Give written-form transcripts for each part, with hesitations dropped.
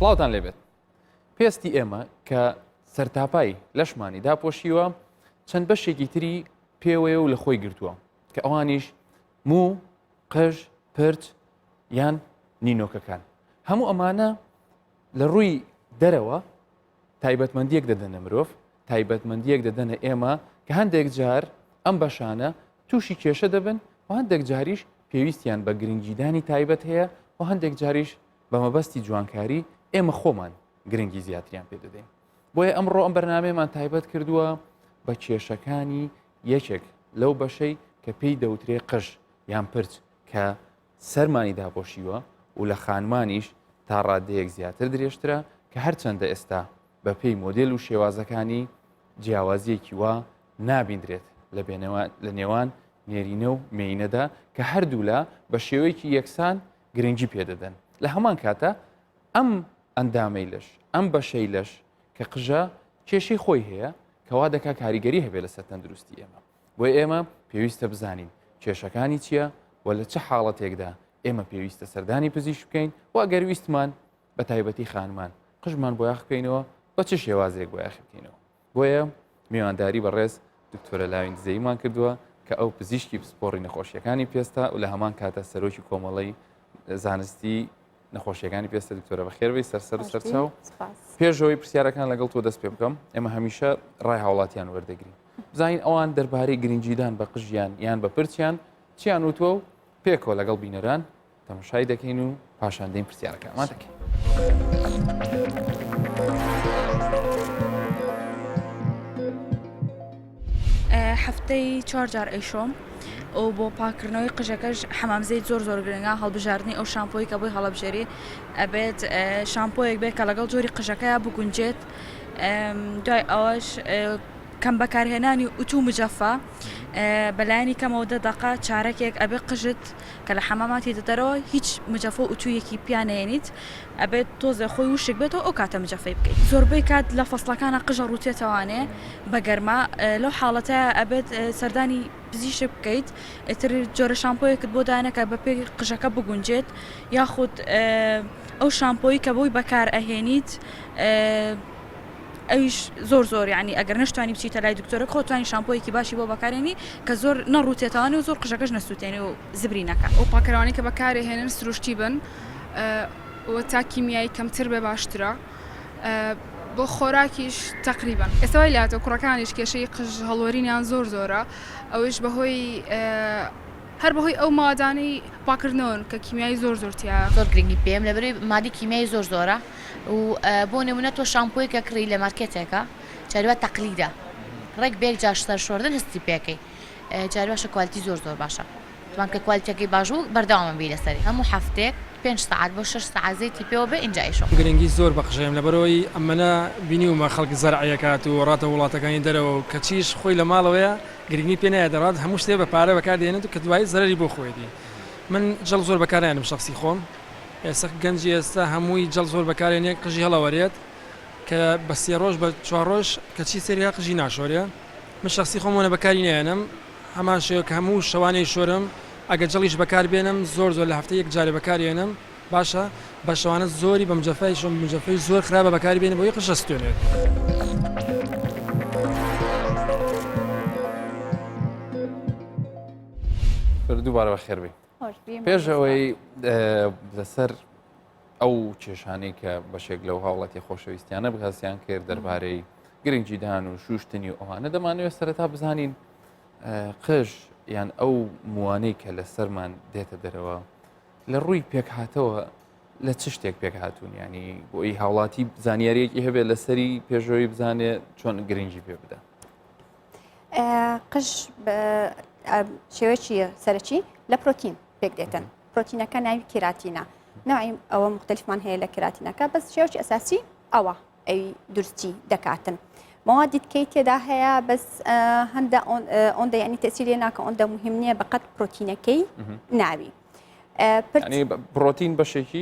سڵاوتان لێبێت پێستی ئێمە کە سەرتاپای لەشمانی داپۆشیوە چەند بەشێکی تری پێوەیە و لە خۆی گرتووە کە ئەوانیش مو، قژ، پرچ یان نینۆکەکان هەموو ئەمانە لە ڕووی دەرەوە تایبەتمەندیەک دەدەنە مرۆڤ تایبەتمەندیەک دەدەنە ئێمە کە هەندێک جار ئەم بەشانە تووشی کێشە دەبن و هەندێک جاریش پێویستیان بە گرنگیدانی تایبەت هەیە و هەندێک جاریش بە مەبەستی جوانکاری ئێمە خۆمان گرنگی زیاتریان پێ دەدەین بۆیە ئەمڕۆ ئەم بەرنامەیەمان تایبەت کردووە بە کێشەکانی یەکێک لەو بەشەی کە پێی دەوترێ قژ یان پرچ کە سەرمانی داپۆشیوە و لە خانمانیش تا ڕادەیەک زیاتر درێژترە کە هەرچەندە ئێستا بە پێی مۆدل و شێوازەکانی جیاوازیەکی وا نابیندرێت لە نێوان نێرینە و مێینەدا کە هەردوو لە بە شێوەیەکی یەکسان گرنگی پێدەدەن لە هەمان کاتە ئەم ئەندامەی لەش ئەم بەشەی لەش کە قژە کێشەی خۆی هەیە کەوا دەکا کاریگەری هەبێت لەسەر تەندروستی ئێمە بۆی ئێمە پێویستە بزانین کێشەکانی چییە و لە چه حاڵەتێکدا ئێمە پێویستە سەردانی پزیش بکەین و ئەگەر ویستمان بە تایبەتی خانمان قژمان بۆ یاخ بکەینەوە بە چه شێوازێک بۆ یاخ بکەینەوە بۆیە میوانداری بەڕێز دکتۆرە لاوین دزەیمان کردووە کە ئەو پزیشکی پسپۆڕی نەخۆشیەکانی پێستا و لە هەمان کاتە سەرۆکی کۆمەڵی زانستی نەخۆشیەکانی پێستە دکتۆرە بەخێربەی سەرسەر و سەرچاو پێشەوەی پرسیارەکان لەگەڵ تۆ دەست پێ بکەم ئێمە هەمیشە ڕای هاوڵاتیان وەردەگرین بزانین ئەوان دەربارەی گرنگجیدان بە قژیان یان بە پرچیان چیان وتووە و پێکەوە لەگەڵ بینەران تەماشای دەکەین و پاشان دەین پرسیارەکانمان دەکەین. هەفتەی 4 جار ئەیشۆم و بۆ پاکردنەوەی قژەکەش حەمامزەی زۆر گرنگە هەڵبژاردننی ئەو شامپۆی کە بۆی هەڵەبژێری ئەبێت شامپۆیەک بێت کە لەگەڵ جۆری قژەکەیە بگونجێت دوای ئەوەش کەم بەکارهێنانی ئوتو مجەفا بەلایانی کەمەوە 10 دقە چارەکێک ئەبێ قژت کە لە حەماماتی دەدەرەوە هیچ مجەفە ئوتویەکی پیانێنیت ئەبێت تۆزە خۆی وشک بێتەوە ئەو کاتە مجەفەی بکەیت زۆربەی کات لە فەسڵەکانە قژە ڕوتێتەوانێ بە گەرما لەو حاڵەتە ئەبێت سەردانی پزیشک بکەیت ئیتر جۆرە شامپۆیەکت بۆ دانەکە بە پێی قژەکە بگونجێت یاخود ئەو شامپۆی کە بۆی بەکار ئەهێنیت ئەویش زۆر یعنی ئەگەر نشتوانی بچیتە لای دکتۆرە خۆتوانی شامپۆیەکی باشی بۆ بەکارێنی کە زۆر نەڕوتێتەوانێ و زۆر قژەکەش نەسووتێنێ و زبری نەکە ئەو پاکەرانی کە بەکارهێنن سروشتی بن و تا کیمیایی کەمتر بێ باشترە بۆ خۆراکیش تقریبان ئێستاوای لاتە کوڕەکانیش کێشەی قژ هەڵوەرینیان زۆرە ئەوش بەهۆی هەر بەهۆی ئەو مادانی پاکردنەوەن کە کیمیایی زۆرتیا زۆر گرنگی پێم لەبەرەوەی مادی کیمیایی زۆرە و بۆ نمونە تۆ شامپۆی کە کڕی لە مارکێتێکە چاروە تەقلیدە ڕێک بێک جاش سەر شۆردن هەستی پێکەی جاری باشە کوالیتی زۆر باشە توان کە کوالیتیەکەی باش و بەردەوامە بی لەسەری هەموو هەفتێک 5 ساعت بۆ 6 ساعت زەیتی پێوە بێ ئینجا ئیشۆ گرنگی زۆر بەخشەیەم لەبەرەوەی ئەمەە بینیومە خەڵک زەرعەکات و ڕاتە وڵاتەکانی دەرەوە و کە چیش خۆی لە ماڵەوەیە گرنگی پێ نایە دەڕات هەموو شتێ بە پارە بەکاردێنێت و کە دوای زەرری بۆ خۆیدی من جەڵ زۆر بەکارێنم شخصی خۆم ئێستا گەنجی ئێستا هەمووی جەڵ زۆر بەکارێنێ قژی هەڵەوەرێت کە بە 3 ڕۆژ بە 4 ڕۆژ کەچی سەریا قژی ناشۆرێ من شخصی خۆمەوە بەکاری نێنم هەمان شێوە کە هەموو شەوانەی شۆرم ئەگە جەڵیش بەکار بێنم زۆر لە هەفتە یەک جارێ بەکارێنم باشە بە شەوانە زۆری بە مجەفای شۆم مجەفەی زۆر خراپە بەکاری بێنم بۆ یە قژە ستوێنێت دووبارە بەخێربێ پێش ئەوەی لەسەر ئەو کێشانەی کە بەشێک لەو هاوڵەتی خۆشەویستیانە بەهاسیان کرد دەربارەی گرنگجیدان و شوشتنی و ئەوانە دەمانوێت سەرەتا بزانین قژ یان ئەو موانەی کە لە سەرمان دێتە دەرەوە لە ڕووی پێک هاتەوە لە چ شتێک پێک هاتوون ینی بۆی هاوڵاتی زانیاریەکی هەبێت لەسەری پێشەوەی بزانێت چۆن گرنگی پێ بدە قژ شێوەیەکی سەرەکی لە پرۆتین پێک دێتن پرۆتینەکە ناوی کێراتینە ناوی ئەوە مختلفمان هەیە لە کێراتینەکە بەس شێوەیەکی ئەساسی ئەوە ئەوی درستی دەکاتن موادی تکەی تێدا هەیە بەس هەندە ئۆندە ینی تەسیری ناکە ئۆندە مهم نییە بەقەت پرۆتینەکەی ناوی پرۆتین بەشێکی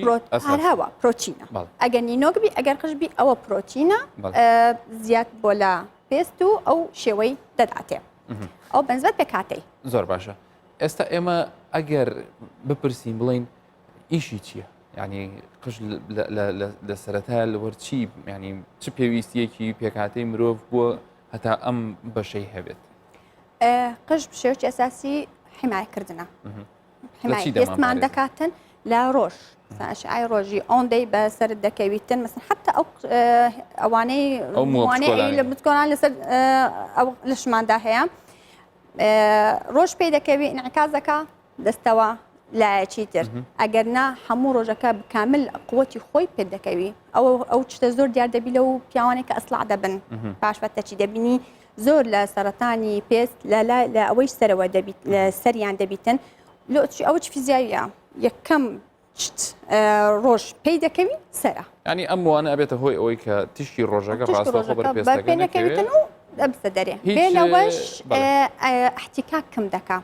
هەوە پرۆتینە ئەگەر نینۆگبی ئەگەر قژبی ئەوە پرۆتینە زیاد بۆ لە پێست و ئەو شێوەی دەداتێ ئەو بەنسبەت بە کاتەی زۆر باشە ئێستا ئێمە ئەگەر بپرسین بڵین ئیشی چییە؟ ینی قژ لە سەرەتا لەوەرچی ینی چ پێویستیەکی پێکاتەی مرۆڤ بووە هەتا ئەم بەشەی هەبێت قژ بشێوکی ئەساسی حیمایەکردنە لە چی ئێستمان دەکاتن لە ڕۆژ ئاشعای ڕۆژی ئۆندەی بەسرت دەکەویتن مەسن حتا ئەوانەی لە بتکۆنان لەسەر ئەو لەشماندا هەیە ڕۆژ پێی دەکەوی ئینعکازەکە دەستەوە لایەکی تر ئەگەر نا هەموو ڕۆژەکە بکامل قوتی خۆی پێ دەکەوی ئەو شتە زۆر دیار دەبی لەو پیاوانێک کە ئەسڵع دەبن پاشوەتەچی دەبینی زۆر لە سەرەتانی پێست لە ئەوەی سەرەوە دەبیت لە سەریان دەبیتن ئەوە چ فیزیاویە یەکەم ڕۆژ پێی دەکەوی سەرە ینی ئەم وانە ئەبێتە هۆی ئەوەی کە تیشتی ڕۆژەکە ڕاستەخۆ بەرپێنەکەویتن و دەبستە دەرێ بێنەوەش احتیکاک کەم دەکا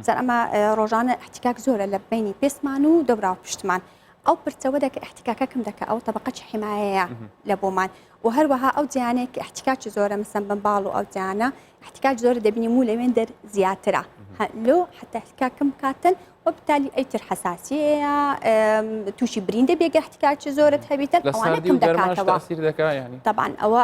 زار ئەمە ڕۆژانە احتیکاک زۆرە لە بینی پێستمان و دەوراو پشتمان ئەو پرچەوە دەکە احتیکاکە کەم دەکە ئەو تەبقەی حیمایەیە لە بۆمان و هەروەها ئەو جیانێک احتیکاکی زۆرە مثلا بنباڵ و ئەو جیانە احتیکاک زۆرە دەبینی و لەوێن دەر زیاترە لۆ حتى احتکاک کەم کاتن وبالتالي ئەیتر حساسیەیە تووشی بریندە بێگە احتیکاکی زۆرت هەبیتن ئەوانە کەم دەکاتەوە طبعا ئەوە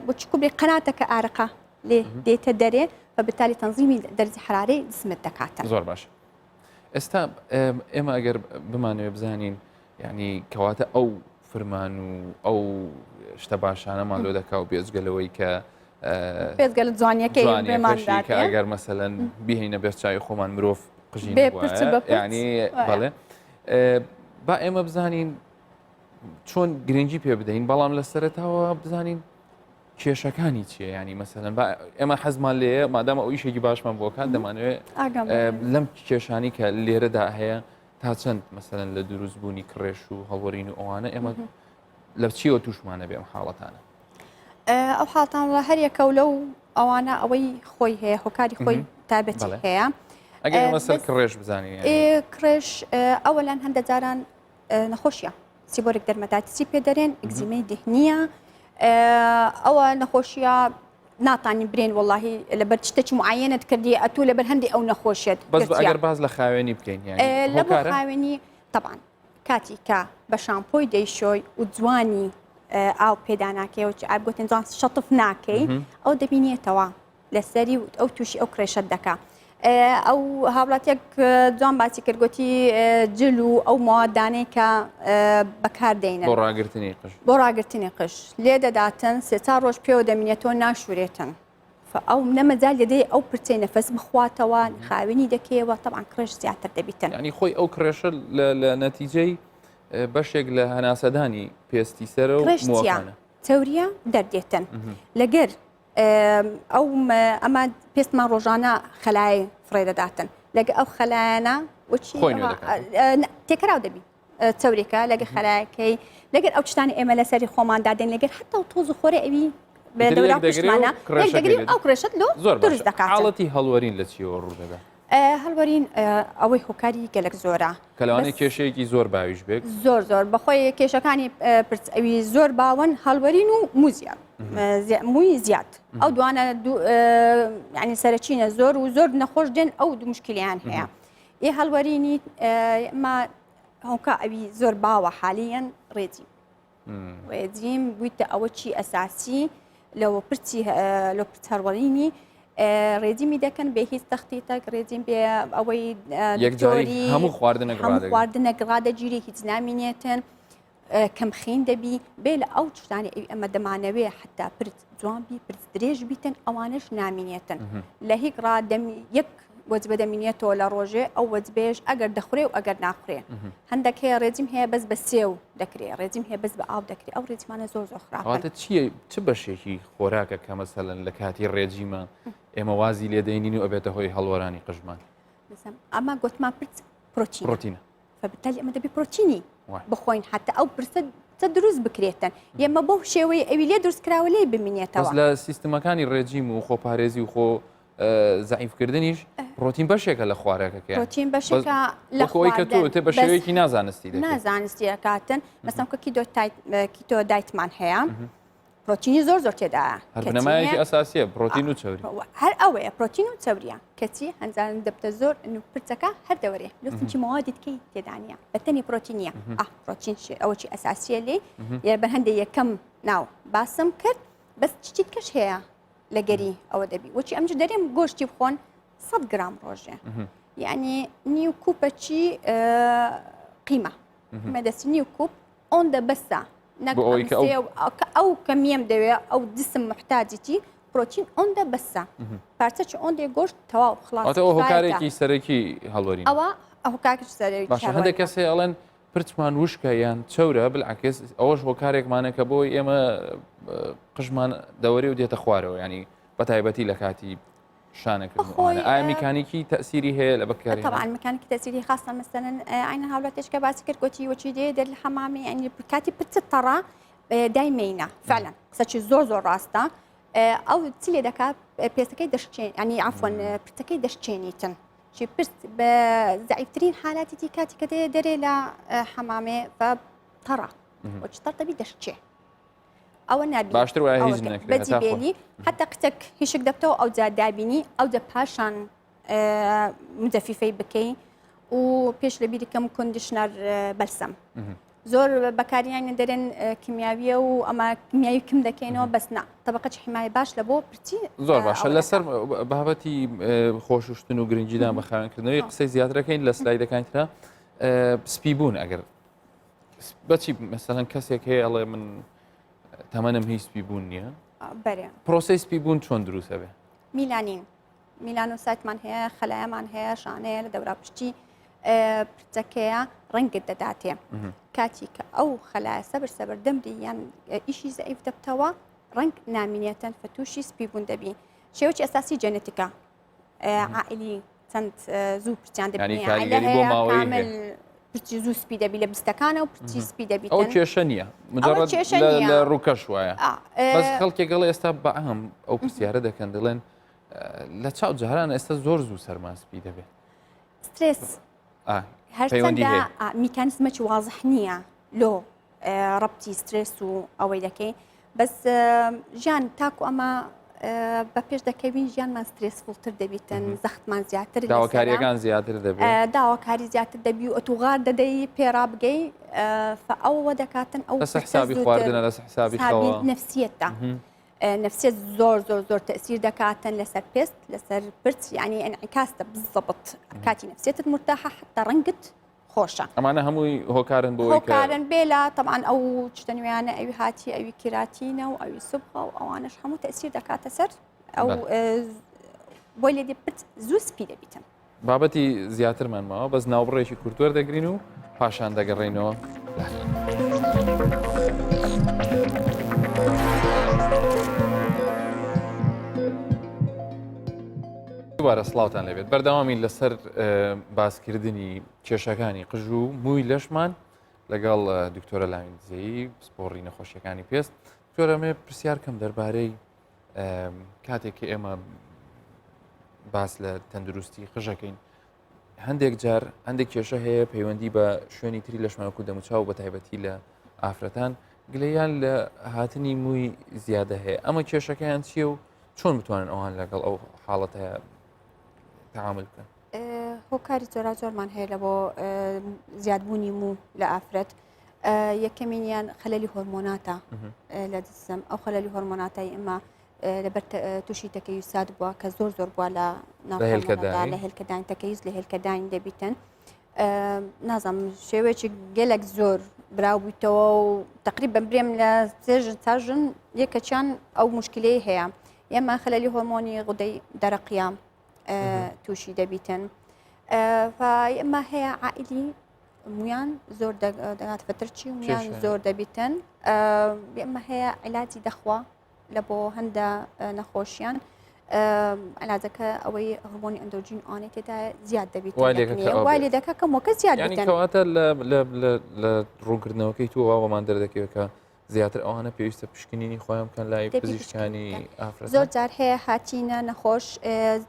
بچکوبێ قەناتەکە ئارەقە لێ دێتە دەرێ فبالتالي تەنظیمی دەرزی حرارەی جسمت دەکاتن زۆر باش ئێستا ئێمە ئەگەر بمانوێ بزانین ینی کەواتە ئەو فرمان و ئەو شتە باشانەمان لۆ دەکا و بێجگەلەوەی کە پێزگەل جوانیەکەی ئەگەر مەسەلەن بیهینە بێت چای خۆمان مرۆڤ قژین ینی بەڵێ با ئێمە بزانین چۆن گرنگی پێ بدەین بەڵام لە سەرەتاوە بزانین کێشەکانی چیە ینی مەسەلەن ئێمە حەزمان لێە مادامە ئەو ئیشێکی باشمان بۆکات دەمانوێت لەم کێشانی کە لێرەدا هەیە تا چەند مەسەلەن لە دروستبوونی کڕێش و هەڵوەرین و ئەوانە ئێمە لە چیەوە تووشمانە بێ ئەم حاڵەتانە ئەو حاڵتان لە هەر یەکە و لەو ئەوانە ئەوەی خۆی هەیە هۆکاری خۆی تابەتی هەیە ئەگەر مەسەر کڕێش بزانین کڕێش ئەوەلان هەندە جاران نەخۆشیە سیبۆرێک دەرمەتاتیسی پێ دەرێن ئەگزیمەی دهنیە ئەوە نەخۆشیە ناتانی برێن وڵی لەبەر شتێکی معەنت کردی ئەتوو لەبەر هەندی ئەو نەخۆشیێت بەس ئەگەر باز لە خاوێنی بکەین لە خاوێنی طبعاً کاتی کە بە شامپۆی دەیشۆی و جوانی ئاو پێدا ناکەی و ئابگوتن جوان شەتف ناکەی ئەو دەبینێتەوە لەسەری ئەو تووشی ئەو کڕێشت دەکا ئەو هاوڵاتێک جوان باسی کردگوتی جل و ئەو موادانەی کە بەکاردێنن بۆ ڕاگررتنی قش لێ دەداتن سێتا ڕۆژ پێوە دەمینێتەوە ناشورێتن ئەو نەمەجال دەدەی ئەو پرچەی نەفەس بخواتەوە خاوێنی دەکەیەوە طبعاً کڕێش زیاتر دەبیتن ینی خۆی ئەو کڕێشە لە نەتیجەی بەشێک لە هەناسەدانی پێستی سەرە و تەوریە دەردێتن لەگەر ئەمە پێستمان ڕۆژانە خەلای فڕێدەداتن لەگە ئەو خەلایەنە تێکراو دەبی چاورێکە لەگە خەلایەکەی لەگەر ئەو شتانی ئێمە لەسەری خۆماندادێن لەگەر حتا و تۆز و خۆرە ئەوی بەدەورانمانە ئەو کڕێشت لۆ دروست دەکات حاڵەتی هەڵوەرین لە چیەوە ڕوودەدا هەڵوەرین ئەوەی هۆکاری گەلک زۆرە کەلوانی کێشەیەکی زۆر باویش بێت زۆر بەخۆی کێشەکانی ئەوی زۆر باوەن هەڵوەرین و موزیان مووی زیاد ئەو دوانە ینی سەرچینە زۆر و زۆر نەخۆش دێن ئەو دوو مشکلیان هەیە ئێ هەڵوەرینی ئمە هۆکە ئەوی زۆر باوە حالیەن ڕێجیم بوویتە ئەوە چی ئەساسی لەوە پرچی لە پرچ هەڵوەرینی ڕێجیمی دەکەن بێ هیچ تەختیتەک ڕێجیم بێ ئەوەی یەکجاری هەموو خواردنەگڕادە گیری هیچ نامینێتن کەم خین دەبی بێ لە ئەو شتانی ئەمە دەمانەوێ حتا پرت جوانبی پرت درێژ بیتن ئەوانش نامینێتن لە هیچ یەک وەجبە دەمینێتەوە لە ڕۆژێ ئەو وەجبێش ئەگەر دەخورێ و ئەگەر ناخورێ هەندێک هەیە ڕێجیم هەیە بەس بە سێو دەکرێت ڕێجیم هەیە بەس بە ئاو دەکرێت ئەو ڕێجمانە زۆر خراپە چ بەشێکی خۆراکە کە مەسەلەن لە کاتی ڕێجیمە ئێمە وازی لێدەینین و ئەبێتە هۆی هەڵوەرانی قژمان ئەمە گوتمان پرت پرۆتینە فبالتالي ئەمە دەبی پرۆتینی بخۆین حتا ئەو پرسە دروست بکرێتن ئێمە بۆ شێوەی ئەوی لێ دروستکراوە لێ بمینێتەوە لە سیستمەکانی ڕێجیم و خۆپارێزی و خۆ زعیفکردنیش پرۆتین بەشێکە لە خوارەکەکە پرۆتین بەشێکە لە خۆی کە تۆ بە شێوەیەکی نازانستی نازانستی دەکاتن مەسەڵ کە کیتۆ دایتمان هەیە پرۆتینی زۆر تێدایە هەر بنەمایەکی ئەساسیە پرۆتین و چەوری هەر ئەوەیە پرۆتین و چەوریە کەچی هەنجان دەبتە زۆر پرچەکە هەر دەوەێ لەستنی موادی تکەی تێدانە بەتەنی پرۆتینیە پرۆتین ئەوەی ئەساسیە لێ یە بە هەندێک یەکەم ناو باسم کرد بەس چیت کەش هەیە لەگەری ئەوە دەبی وەچی ئەمج دەرێم گۆشتی بخۆن 100 گرام ڕۆژێ یعنی نیو کوپەچی قیمە مەدەستی نیو کوپ ئۆندە بەسە ئەو کەمیم دەوێت ئەو جسم محتاجیتی پرۆتین ئۆندە بەسە پارچەی ئۆندێ گۆشت تەواو خلاص هۆکارێکی سەرەکی هەڵوەرین ئەو کاکش سەرەوی باش هەندێک کەسێ ئەڵێن پرچمان وشکە یان چەورە بالعکس ئەوەش هۆکارێکمانە کە بۆی ئێمە قژمان دەوەری و دێتە خوارەوە ینی بە تایبەتی لە کاتی شانەکردن ئایا میکانیکی تەسیری هەیە لە بەکاری طبعا ميكانيكي تأثيري خاصة مثلا عين هاولاتش كباسي كركوتي وشي دي الحمامي يعني كاتي بتتطرى دايمينا فعلا ساتشي زور راستا او تسلي دكا بيستكي دشتين يعني عفوا بيستكي دشتينيتن شي بس بزعيفترين حالاتي تي كاتي كده دري لا حمامي فطرى وش طرى دشتي او نابي باشتر ولا هيز منك بدي بيلي حتى قتك هيشك دبتو او زاد دابيني او دباشان مزففي بكي وبيش لبيدي كم كونديشنر بلسم زور بكاريان درن كيميائيه واما كيميائي كم دكينو بس نا طبقه حمايه باش لبو برتي زور باش لسر بابتي خوششتن و گرنجیدان بخارنکردنەوەی قسەی زیاترەکەین لە سلایدەکانترا سپیبوون ئەگەر بەچی مەسەڵەن کەسێک هەیە ئەڵێ من تەمەنم هیچ سپیبوون نییە پرۆسەی سپیبوون چۆن دروستە بێ میلانۆسایتمان هەیە خەلایەمان هەیە شانەیە لە دەورا پشتی پرچەکەیە ڕەنگت دەداتێ کاتی کە ئەو خەلایە سەبر دەمری یان ئیشی زەعیف دەبتەوە ڕەنگ نامینێتەن فتوشی سپیبوون دەبی شێوەی ئەساسی جەنێتیکە عائلی چەند زوو پرچیان دەبێت پرچی زوو سپی دەبی لە بستەکانە و پرچی سپی دەبیت ئەو کێشە نییە مجرد لە ڕووکەش وایە بەس خەڵکێک گەڵێ ئێستا بەعام ئەو پرسیارە دەکەن دەڵێن لە چاو جاران ئێستا زۆر زوو سەرمان سپی دەبێت سترێس هەرچەندە میکانیزمەکی وازح نییە لۆ ڕەبتی سترێس و ئەوەی دەکەی بەس ژیان تاکو ئەمە بە پێش دەکەوین ژیانمان سترێسفولتر دەبیتن زەختمان زیاتر داواکاریەکان زیاتر دەبێت داواکاری زیاتر دەبی و ئۆتوغار دەدەی پێرا بگەی ئەوە دەکاتن ئەو لەسەر حسابی خواردنە لەسەر حسابی خەوە نفسیەتە نفسية زور تأثير دكاتن لسر بيست لسر برت يعني انعكاس بالضبط كاتي نفسيتك مرتاحة حتى رنقت خوشة أمانة هموي هوكارن بوي هوكارن بيلا طبعا أو تشتنويانا أي هاتي أي كيراتينا أو صبغة أو أنا شحمو تأثير دكات سر أو بويلي دي برت زوس بيدا بيتن بابتي زياتر من ما بس ناوبريشي كورتور دقرينو پاشان دقرينو دوبارە سڵاوتان لەبێت بەردەوامی لەسەر باسکردنی کێشەکانی قژ و مووی لەشمان لەگەڵ دکتۆرە لاویندزەیی سپۆڕی نەخۆشیەکانی پێست دکتۆرەمێ پرسیار کەم دەربارەی کاتێکی ئێمە باس لە تەندروستی قژەکەین هەندێک جار هەندێک کێشە هەیە پەیوەندی بە شوێنی تری لەشمانەکو دەموچاو بە تایبەتی لە ئافرەتان گلەیان لە هاتنی مووی زیادە هەیە ئەمە کێشەکەیان چییە و چۆن بتوانن ئەوان لەگەڵ ئەو حاڵەتە تعامل بکەن هۆکاری زۆرمان هەیە لە بۆ زیادبوونی موو لە ئافرەت یەکەمینیان خەلەلی هۆرمۆناتە لە جسم ئەو خەلەلی هۆرمۆناتایی ئەمە لەبەر تووشی تەکەیوسات بووە کە زۆر بووە لە لە هێلکەدان تەکەیوس لە هێلکەدانی دەبیتن نازانم شێوەیەکی گەلێک زۆر براوبوویتەوە و تقریبا برێم لە سێژن تاژن یەکەچیان ئەو مشکلەی هەیە ئێمە خەلەلی هۆرمۆنی غودەی دەرەقیام تووشی دەبیتن ئەمە هەیە عائلی مویان زۆر دەگات فترچی مویان زۆر دەبیتن ئێمە هەیە عیلاجی دەخوا لە بۆ هەندە نەخۆشیان علاجەکە ئەوەی هەرمۆنی ئەندروجین ئەوانەی تێدا زیاد دەبیت وای لێ دەکا کە مۆکە زیاد بکەن کەواتە لە ڕوونکردنەوەکەی تو واوەمان دەردەکەوێت کە زیاتر ئەوانە پێویستە پشکنینی خۆیان بکەن لای پزیشکانی ئافرەت زۆر جار هەیە هاتیینە نەخۆش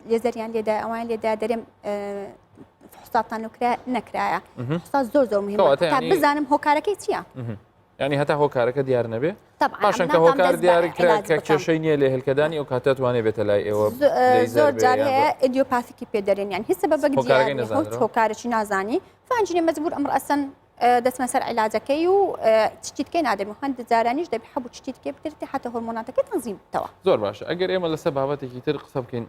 لێزەریان لێدا ئەوان لێدا دەرێم حسابتان نەکرایە حساب زۆر مهمە تا بزانم هۆکارەکەی چییە ینی هەتا هۆکارەکە دیار نەبێ طبعا باشن کە هۆکار دیارکرا کە کێشەی نییە لێ هێلکەدانی ئەو کاتە توانێت بێتە لای ئێوە زۆر جار هەیە ئیدیۆپاتیکی پێدەرێنیان هیچ سبب هۆکارەکەی نەزانرەوە. هۆکارێکی نازانی فانجینێ مەجبور ئەمڕ ئەسەن دەستمە سەر عیلاجەکەی و چیتکەی نادەبێ هەندێک جارانیش دەبێ هەبوو چیتکێ بکردی حتا هۆرمۆناتەکەی تەنزیم بکەوە. زۆر باشە ئەگەر ئێمە لەسەر بابەتێکی تر قسە بکەین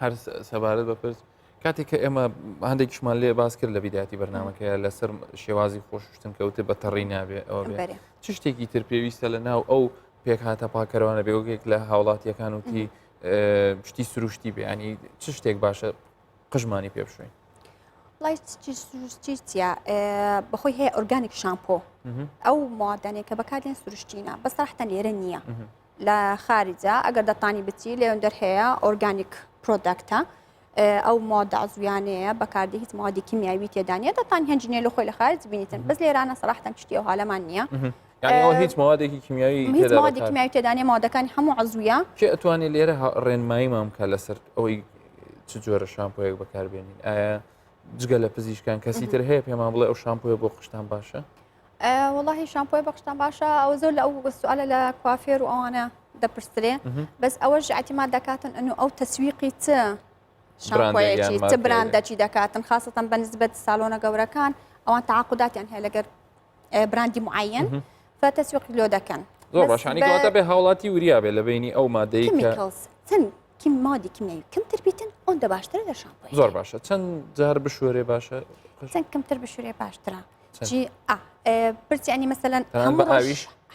هەر سەبارەت بەپرس کاتێک کە ئێمە هەندێکیشمان لێ باس کرد لە بیداتی بەرنامەکەیە لەسەر شێوازی خۆششتن کەوتە بە تەڕی نابێ ئەوە بێ چ شتێکی تر پێویستە لە ناو ئەو پێک هاتە پاکەرەوانە بێگوێک لە هاوڵاتیەکان وتی شتی سروشتی بێ ینی چ شتێک باشە قژمانی پێ بشوین. لای چیە بەخۆی هەیە ئۆرگانیک شامپۆ ئەو مادانێک کە بەکارێن سروشتینە بەسەرحتە لێرە نییە لە خارجە ئەگەر دەتانی بچی لێون دەرهەیە ئۆرگانیک پرۆداکتە ئەو مادە عزویانەیە بەکاردی هیچ موادی کیمیاوی تێدانە دەتان هەنجینێ لە خۆی لە خارج بینیتن بەس لێرانە سەراحتەن شتی ئەو حالەمان نییە هیچ موادێکی کیمیاوی هیچ موادی کیمیاوی تێدانێ مادەکانی هەموو عزویە کێ ئەتوانێت لێرە ڕێنماییمان بکە لەسەر ئەوەی چ جۆرە شامپۆیەک بەکاربێنین ئایا جگە لە پزیشکان کەسی تر هەیە پێمان بڵێ ئەو شامپۆیە بۆ قشتان باشە؟ وڵی شامپۆی بە قشتان باشە ئەو زۆر لە ئەو سوالە لە کوافێر و ئەوانە دەپرسرێ بەس ئەوەش ئاعتیماد دەکاتن ئەنو ئەو تەسویقی چ شامپۆیەکی چ براندەکی دەکاتن خاصەتەن بەنسبەت ساڵۆنە گەورەکان ئەوان تعاقوداتیان هەیە لەگەر براندی معەن فتەسویقی لۆ دەکەن. زۆر باشانی کەواتە بێ هاوڵاتی وریا بێ لە بینی ئەو مادەی چەند کیم مادی کیمیاوی کەمتر بیتن ئەوەندە باشترە لە شامپۆی. زۆر باشە چەند جار بشوێرێ باشە چەند کەمتر بشوێرێ باشترە چی پرسیانی مەسەلەن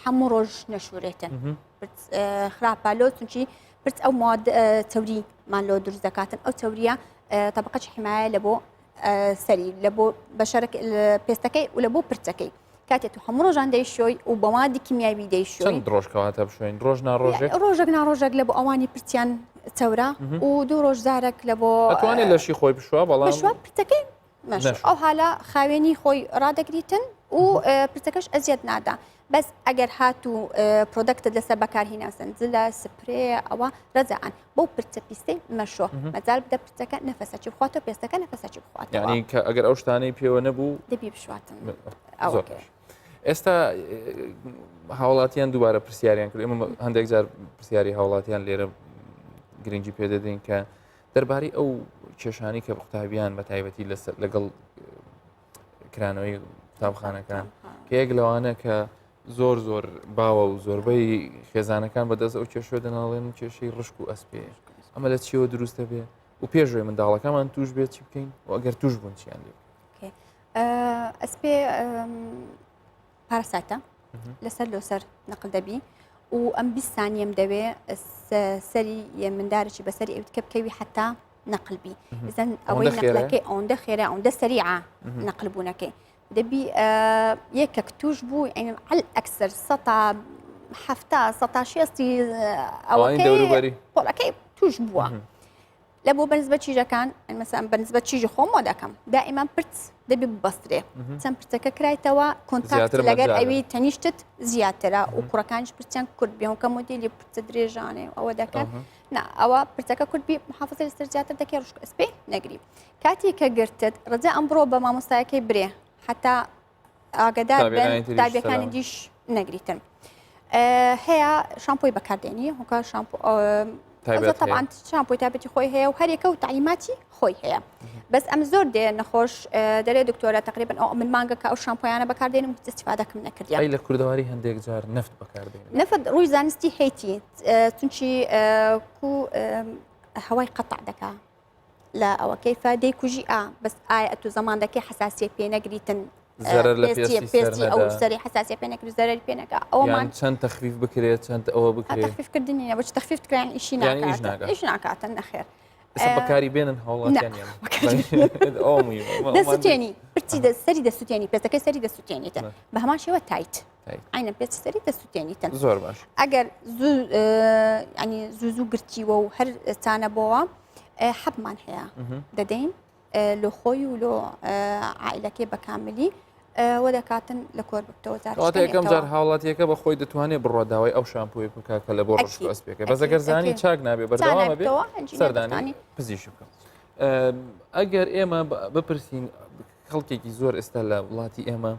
هەموو ڕۆژ نەشورێتن خراپالۆ چونکی پرس ئەو چەوریمان لۆ دروست دەکاتن ئەو چەوریە تەبقەی حمایە لە بۆ سەری لە بۆ بەشەرە پێستەکەی و لە بۆ پرچەکەی کاتێت و هەموو ڕۆژان دەیشۆی و بە مادی کیمیاوی دەیشۆی ڕۆژکەواتە بشوێن ڕۆژ ناڕۆژێک ڕۆژێک ناڕۆژێک لە بۆ ئەوانی پرچیان چەورە و دوو ڕۆژ زارێک لە بۆ ئەتوانێت لەشی خۆی بشوە بەڵام پرچەکەی ئەو حالا خاوێنی خۆی ڕادەگریتن و پرچەکەش ئەزیەت نادا بەس ئەگەر هات و پرۆدەکتت لەسەر بەکارهێناسن جلە سپرێ ئەوە ڕەزان بۆ پرچە پیستەی مەشۆ مەجال بدە پرچەکە نەفەسەکی بخواتە پێستەکە نەفەسەکی بخوات یعنی کە ئەگەر ئەو شتانەی پێوە نەبوو دەبی بشواتن. ئێستا هاوڵاتیان دووبارە پرسیاریان کرد ئێمە هەندێک جار پرسیاری هاوڵاتیان لێرە گرنگی پێدەدەین کە دەربارەی ئەو کێشانی کە قوتابیان بە تایبەتی لەگەڵ کرانەوەی قوتابخانەکان کە یەک لەوانە کە زۆر باوە و زۆربەی خێزانەکان بەدەست ئەو کێشۆ دەناڵێن کێشەی ڕشک و ئەسپێ ئەمە لە چیەوە دروستە بێ و پێشوێ منداڵەکەمان توش بێت چی بکەین و ئەگەر توش بوون چیان لێ ئەسپێ پاراسایتە لەسەر لۆسەر نەقل دەبی و ئەم 20 سانیەم دەوێ سەری مندارێکی بەسەری ئەوتکە بکەوی حتا نەقلبی زەن ئەوەی نەقلەکەی ئەوەندە خێرا ئەوەندە سەریعە نەقلبوونەکەی دەبی یەکێک توش بوو عەل ئەکسەر 160 ئەوەکەی پۆڵەکەی توش بووە لە بۆ بەنسبەت چیژەکان مەسەن بەنسبەت چیژی خۆمەوە دەکەم دائیمان پرس دەبی ببەسترێ چەند پرسەکە کرایتەوە کۆنتاکت لەگەر ئەوی تەنیشتت زیاترە و کوڕەکانیش پرسیان کورد بێ کە مۆدیلی پرسە درێژانێ ئەوە دەکەن ئەوە پرسەکە کورد محافظە لەسەر زیاتر دەکەی ڕشک ئەسپێ نەگری کاتی کە گرتت ڕجا ئەمڕۆ بە مامۆستایەکەی برێ حتا ئاگدار بن تابیەکانی دیش نەگریتن هەیە شامپۆی بەکاردێنی هۆکار شامپۆ طبعا شامپۆی تابەتی خۆی هەیە و هەرێکە و تعلیماتی خۆی هەیە بەس ئەم زۆر دێ نەخۆش دەرێ دکتۆرە تقریبا ئەو من مانگە کە ئەو شامپۆیانە بەکاردێنم استیفادەکەم نەکردیان لە کوردەواری هەندێک جار نەفت بەکاردێن نەفت ڕووی زانستی هەیتی چونکی کو هەوای قەتع دەکا لە ئەوەکەی فادەی کوژی بەس ئایا ئەتو زەمان دەکەی حساسیە پێ نەگریتن پێستی ئەو سەری حساسیە پێ نەکرد زەرری پێ نەکە ئەومان چەند تەخفیف بکرێت چەند ئەوە بکرێت تەخفیفکردنی بۆ تەخفیفکران ئیشی ناکاتن ئیش ناکاتن نەخێر بەکاری بێنن هەوڵاتیان دەسووتێنی پرچی سەری دەسووتێنی پێستەکەی سەری دەسووتێنیتە بە هەمان شێوە تایت عینە پێچ سەری دەسووتێنیتن زۆر باش ئەگەر زوو گرتیوە و هەر چانە بۆەوە حەبمان هەیە دەدەین لۆ خۆی و لۆ عائلەکەی بەکاملی وە دەکاتن لە کۆر بکتەوە یەکەم جار هاوڵاتیەکە بە خۆی دەتوانێت بڕۆداوای ئەو شامپۆی بکات کە لە بۆ ڕشک ئەسپێکە بەس ئەگەر زانی چاک نابێ بەردەوامە بێت سەردانی پزیشک بکەم ئەگەر ئێمە بپرسین خەڵکێکی زۆر ئێستا لە وڵاتی ئێمە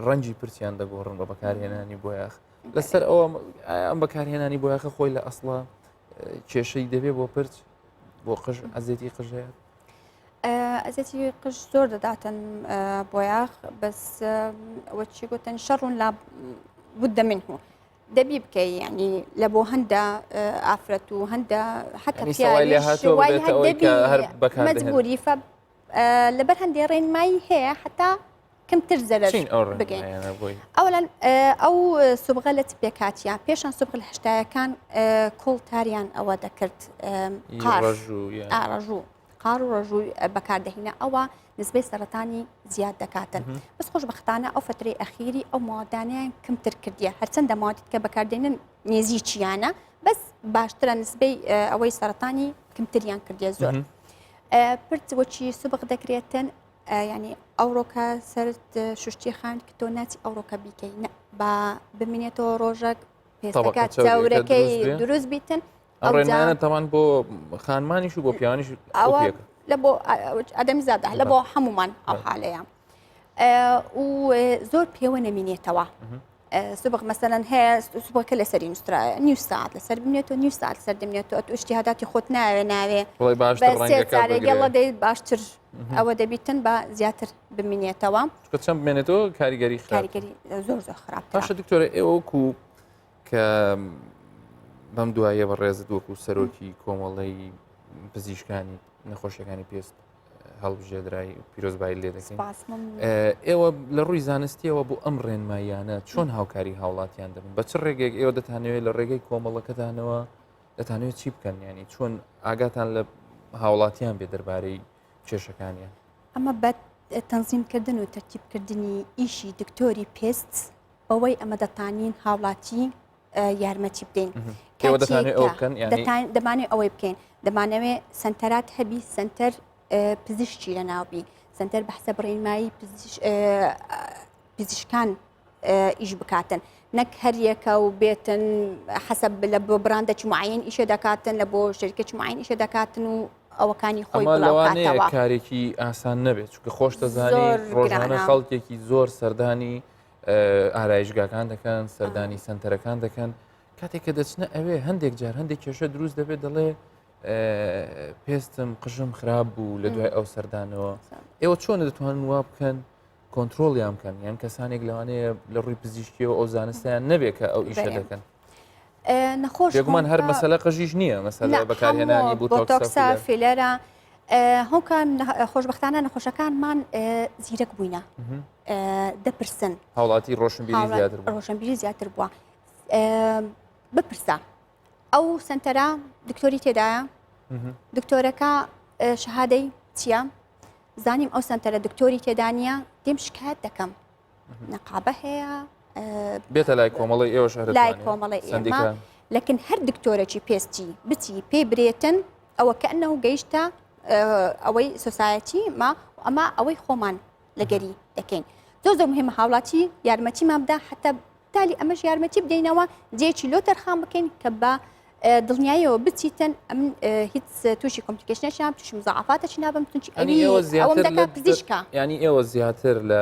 ڕەنجی پرسیان دەگۆڕن بە بەکارهێنانی بۆیاخ لەسەر ئەوە ئەم بەکارهێنانی بۆیاخە خۆی لە ئەسڵە کێشەی دەبێت بۆ پرچ بۆ قژ ئەزێتی قژەیە ئەزێتی قژ زۆر دەداتن بۆیاخ بەس ئەوە چی گوتن شەڕون لا بودە منه دەبی بکەی ینی لە بۆ هەندە ئافرەت و هەندە حتا مەجبوری لەبەر هەندێ ڕێنمایی هەیە حتا کەمتر زەرەر بگەین ئەوەن ئەو سوبغە لە پێکاتیان پێشان سوبغ لە هەشتایەکان کۆڵتاریان ئەوە دەکرد ڕژوو قار و ڕژووی بەکاردەهینە ئەوە نسبەی سەرەتانی زیاد دەکاتن بەس خۆشبەختانە ئەو فترەی ئەخیری ئەو مادانیان کەمتر کردیە هەرچەندە مادیت کە بەکاردێنن نێزی چیانە بەس باشترە نسبەی ئەوەی سەرەتانی کەمتریان کردیە زۆر پرت وەچی سوبغ دەکرێتن ینی ئەوڕۆکە سرد شوشتی خان کە تۆ ناچی ئەوڕۆکە بیکەی با بمینێتەوە ڕۆژێک پێستەکە چاورەکەی دروست بیتن ئەو ڕێنمایانە تەمان بۆ خانمانیش و بۆ پیاوانیش لە بۆ ئەدەمی زیادە لە بۆ هەمومان ئەو حالەیە و زۆر پێوە نەمینێتەوە سوبغ مەسەلەن هەیە سوبغەکە لەسەری نووسرا نیو ساعت لەسەر بمێتەوە نیو ساعت لەسەر دەمێتەوە تو ئیشتیهاداتی خۆت ناوێ گەڵە دەیت باشتر ئەوە دەبیتن بە زیاتر بمینێتەوە چەند بمێنێتەوە کاریگەری کاریگەری زۆر زۆر خراپ باشە دکتۆرە ئێوەکو کە بەم دوایە بە ڕێزت وەکو سەرۆکی کۆمەڵی پزیشکانی نەخۆشیەکانی پێست هەڵبژێدرایی پیرۆزبایی لێ دەکەین ئێوە لە ڕووی زانستیەوە بۆ ئەم ڕێنماییانە چۆن هاوکاری هاوڵاتیان دەبن بە چ ڕێگەیەک ئێوە دەتانەوێت لە ڕێگەی کۆمەڵەکەتانەوە دەتانەوێت چی بکەن ینی چۆن ئاگاتان لە هاوڵاتیان بێ دەربارەی کێشەکانیان ئەمە بە تەنزیمکردن و تەرتیبکردنی ئیشی دکتۆری پێست بەوەی ئەمە دەتانین هاوڵاتی یارمەتی بدەین دەمانێت ئەوەی بکەین دەمانەوێت سنتەرات هەبی سنتەر پزیشکی لە ناوبی سنتەر بەحسە بڕێنمایی پزیشکان ئیش بکاتن نەک هەریەکە و بێتن حەسەب لە بۆ براندەکی معین ئیشە دەکاتن لە بۆ شەرکەی معین ئیشە دەکاتن و ئەوەکانی خۆی لەوانەیە کارێکی ئاسان نەبێت چونکە خۆش دەزانی ڕۆژانە خەڵکێکی زۆر سەردانی ئارایشگاکان دەکەن سەردانی سنتەرەکان دەکەن کاتێک کە دەچنە ئەوێ هەندێک جار هەندێک کێشە دروست دەبێت دەڵێ پێستم قژم خراپ بوو لە دوای ئەو سەردانەوە ئێوە چۆن دەتوانن وا بکەن کۆنتترۆلیان بکەن یان کەسانێک لەوانەیە لە ڕووی پزیشکیەوە ئەو زانستیان نەبێت کە ئەو ئیشە دەکەن نەخۆش بێگومان هەر مەسەلە قژیش نییە مەسەلە بەکارهێنانی بۆتۆکسا فیلەرە هەوکان خۆشبەختانە نەخۆشەکانمان زیرەک بووینە دەپرسن هاوڵاتی ڕۆشنبیری زیاتر بووە بپرسە ئەو سنتەرە دکتۆری تێدایە دکتۆرەکە شەهادەی چییە زانیم ئەو سنتەرە دکتۆری تێدانە دێم شکایەت دەکەم نەقابە هەیە بێتە لای کۆمەڵی ئێوە لای کۆمەڵی ئێمە لەکن هەر دکتۆرەی پێستی بچی پێ برێتن ئەوە کە ئەنەوە گەیشتە ئەوەی سۆسایەتی ما ئەمە ئەوەی خۆمان لەگەری دەکەین زۆر زۆر مهمە هاوڵاتی یارمەتیمان بدا حتا تالی ئەمەش یارمەتی بدەینەوە جێکی لۆ تەرخان بکەین کە بە دڵنیایەوە بچیتن ئەم هیچ تووشی کۆمپلیکیشنەشیان تووشی مزاعفاتەشی نابم تونچی ئەوەم دەکات پزیشکە ینی ئێوە زیاتر لە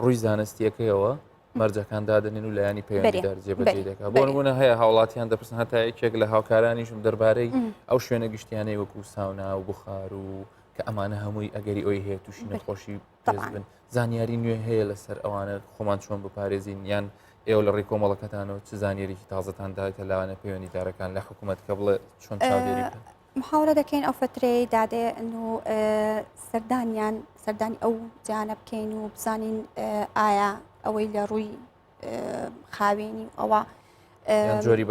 ڕووی زانستیەکەیەوە مەرجەکان دادنین و لە ینی پەیوەندیدار جێبەجێ دەکات بۆ نمونە هەیە هاوڵاتیان دەپرسن هەتا یەکێک لە هاوکارانیشم دەربارەی ئەو شوێنە گشتیانەی وەکو ساونا و بخار و کە ئەمانە هەمووی ئەگەری ئەوی هەیە تووشی نەخۆشی بن زانیاری نوێ هەیە لەسەر ئەوانە خۆمان چۆن بپارێزین یان ئێوە لە ڕێی کۆمەڵەکەتانەوە چ زانیێکی تازەتان داێتە لاوانە پەیوەندیدارەکان لە حکوومەت کە بڵێ چۆن چاودێری محاولە دەکەین ئەو فترەی دادێ و سەردانی ئەو جانە بکەین و بزانین ئایا ئەوەی لە ڕووی خاوێنی ئەوە جۆری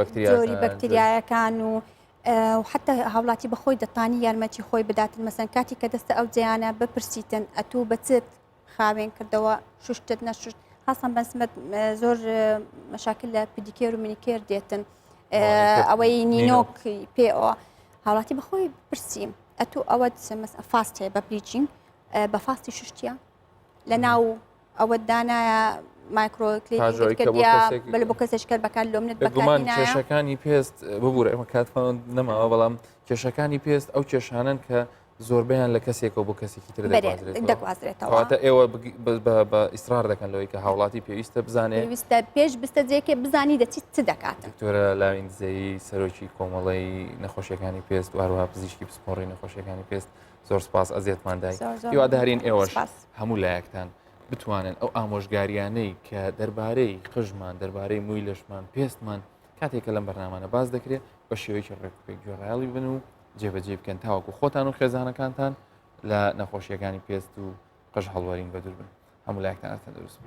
بەکتریایەکان و حتا هاوڵاتی بەخۆی دەتانی یارمەتی خۆی بداتن مەسەن کاتی کە دەستە ئەو جیانە بپرسیتن ئەتوو بەچێت خاوێن کردەوە شوشتت نەشت هەستان بەسمت زۆر مەشاکل لە پدیکێر و مینیکێر دێتن ئەوەی نینۆک پێەوە هاوڵاتی بەخۆی پرسییم ئەتوو ئەوە فاست هەیە بە بلیچینگ بە فاستی شوشتیە لە ناو ئەوە دانایە مایکرۆکلیبل بۆ کەسێککرد بەکار لۆ منێت بەگومان کێشەکانی پێست ببوورە ئەمە کاتمان نەماوە بەڵام کێشەکانی پێست ئەو کێشانن کە زۆربیان لە کەسێکەوە بۆ کەسێکی تر دەگوازرێتەوە کەواتە ئێوە بە ئیسرار دەکەن لەوەی کە هاوڵاتی پێویستە بزانێت پێویستە پێش بستە جێکێ بزانی دەچیت چ دەکاتن دکتۆرە لاویندزەیی سەرۆکی کۆمەڵی نەخۆشیەکانی پێست و هەروەها پزیشکی پسپۆڕی نەخۆشیەکانی پێست زۆر سپاس ئەزیێتماندای هیوادارین ئێوەش هەموو لایەکتان بتوانن ئەو ئامۆژگاریانەی کە دەربارەی قژمان دەربارەی مووی لەشمان پێستمان کاتێکە لەم بەرنامانە باز دەکرێت بە شێوەیەکی ڕێکوپێک گوێڕایاڵی بن و جێبەجێ بکەن تاوەکو خۆتان و خێزانەکانتان لە نەخۆشیەکانی پێست و قژ هەڵوەرین بە دوور بن هەموو لایەکتان ئەتەندروست